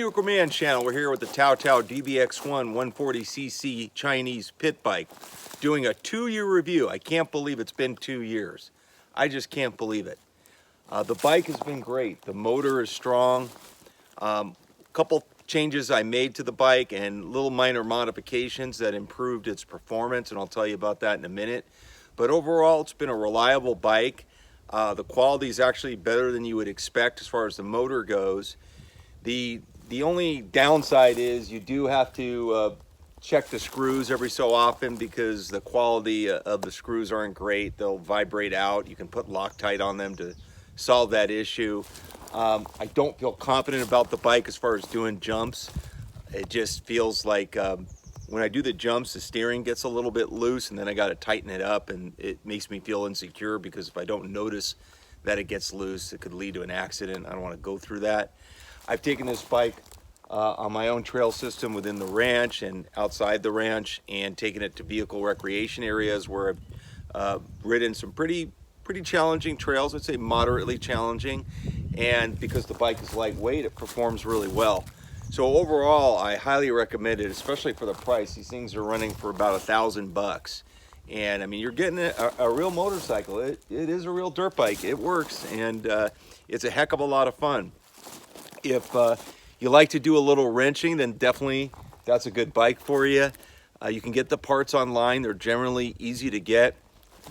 Vehicle Man channel. We're here with the TAO DBX1 140cc Chinese pit bike, doing a 2-year review. I can't believe it's been 2 years. I just can't believe it. The bike has been great. The motor is strong. Couple changes I made to the bike and little minor modifications that improved its performance, and I'll tell you about that in a minute. But overall, it's been a reliable bike. The quality is actually better than you would expect as far as the motor goes. The only downside is you do have to check the screws every so often because the quality of the screws aren't great. They'll vibrate out. You can put Loctite on them to solve that issue. I don't feel confident about the bike as far as doing jumps. It just feels like when I do the jumps, the steering gets a little bit loose, and then I got to tighten it up, and it makes me feel insecure because if I don't notice that it gets loose, it could lead to an accident. I don't want to go through that. I've taken this bike on my own trail system within the ranch and outside the ranch, and taken it to vehicle recreation areas where I've ridden some pretty challenging trails. I'd say moderately challenging, and because the bike is lightweight, it performs really well. So overall, I highly recommend it, especially for the price. These things are running for about $1,000 and I mean, you're getting a real motorcycle. It is a real dirt bike. It works, and it's a heck of a lot of fun. If you like to do a little wrenching, then definitely that's a good bike for you. You can get the parts online. They're generally easy to get.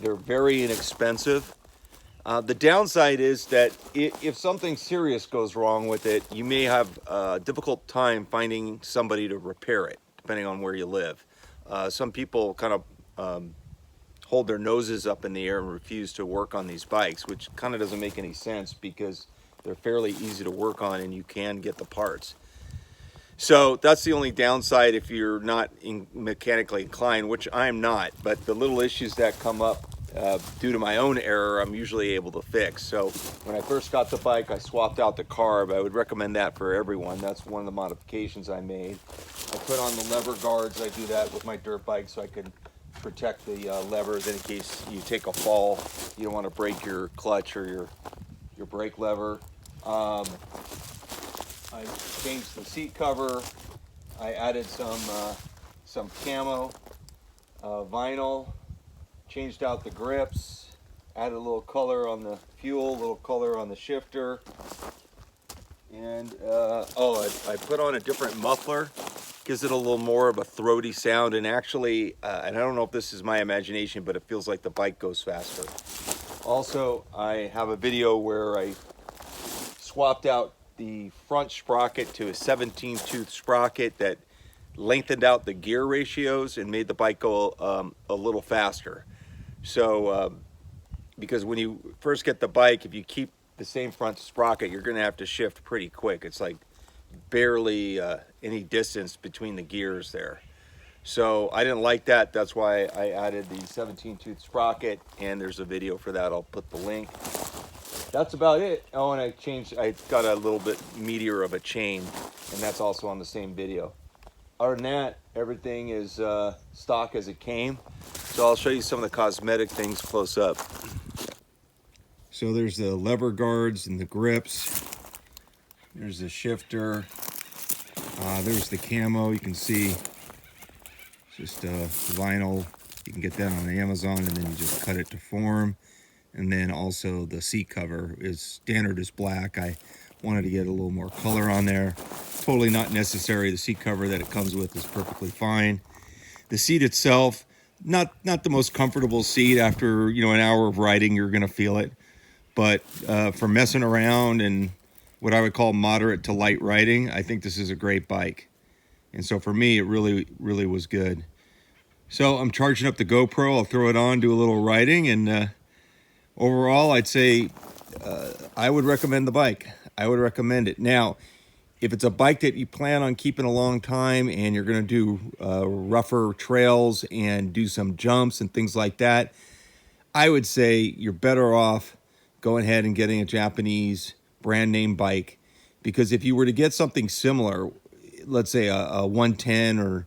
They're very inexpensive. The downside is that if something serious goes wrong with it, you may have a difficult time finding somebody to repair it, depending on where you live. Some people kind of hold their noses up in the air and refuse to work on these bikes, which kind of doesn't make any sense because they're fairly easy to work on and you can get the parts. So that's the only downside if you're not mechanically inclined, which I'm not. But the little issues that come up due to my own error, I'm usually able to fix. So when I first got the bike, I swapped out the carb. I would recommend that for everyone. That's one of the modifications I made. I put on the lever guards. I do that with my dirt bike so I can protect the levers in case you take a fall. You don't want to break your clutch or your brake lever. I changed the seat cover. I added some camo vinyl. Changed out the grips, added a little color on the fuel, a little color on the shifter, and I put on a different muffler, gives it a little more of a throaty sound, and actually, and I don't know if this is my imagination, but it feels like the bike goes faster. Also, I have a video where I swapped out the front sprocket to a 17-tooth sprocket that lengthened out the gear ratios and made the bike go a little faster. So because when you first get the bike, if you keep the same front sprocket, you're going to have to shift pretty quick. It's like barely any distance between the gears there. So I didn't like that. That's why I added the 17-tooth sprocket, and there's a video for that. I'll put the link. That's about it. Oh, and I got a little bit meatier of a chain, and that's also on the same video. Other than that, everything is stock as it came. So I'll show you some of the cosmetic things close up. So there's the lever guards and the grips. There's the shifter. There's the camo. You can see it's just vinyl. You can get that on Amazon, and then you just cut it to form. And then also the seat cover is standard as black. I wanted to get a little more color on there. Totally not necessary. The seat cover that it comes with is perfectly fine. The seat itself, not the most comfortable seat. After an hour of riding, you're gonna feel it. But for messing around and what I would call moderate to light riding, I think this is a great bike. And so for me, it really was good. So I'm charging up the GoPro. I'll throw it on, do a little riding, and overall, I'd say I would recommend the bike. I would recommend it. Now, if it's a bike that you plan on keeping a long time and you're going to do rougher trails and do some jumps and things like that, I would say you're better off going ahead and getting a Japanese brand name bike, because if you were to get something similar, let's say a 110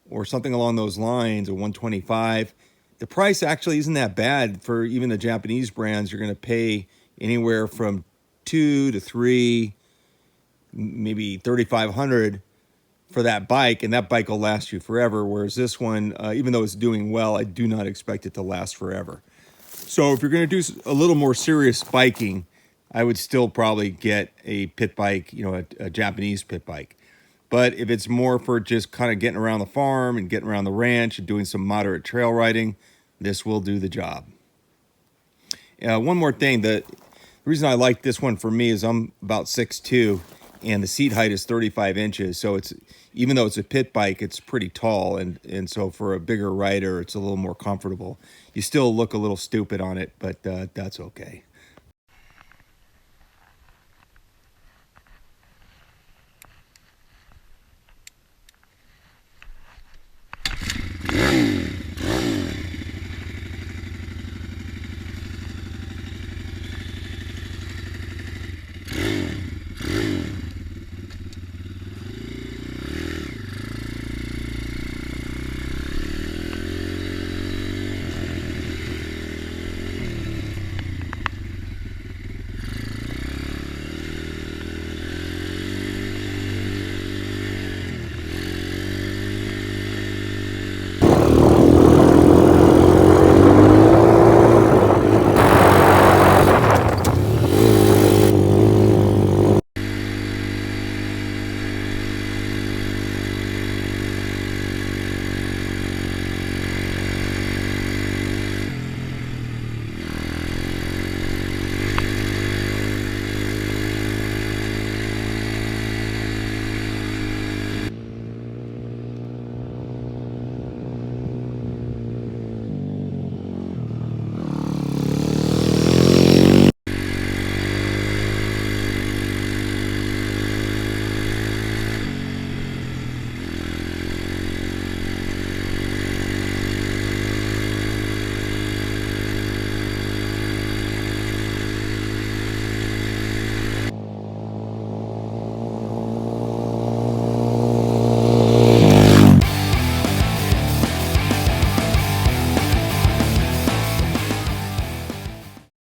or something along those lines, a 125, the price actually isn't that bad for even the Japanese brands. You're going to pay anywhere from 2 to 3 maybe 3,500 for that bike, and that bike will last you forever. Whereas this one, even though it's doing well, I do not expect it to last forever. So if you're going to do a little more serious biking, I would still probably get a pit bike, you know, a Japanese pit bike. But if it's more for just kind of getting around the farm and getting around the ranch and doing some moderate trail riding, this will do the job. One more thing, the reason I like this one for me is I'm about 6'2", and the seat height is 35 inches. So it's, even though it's a pit bike, it's pretty tall. And so for a bigger rider, it's a little more comfortable. You still look a little stupid on it, but that's okay.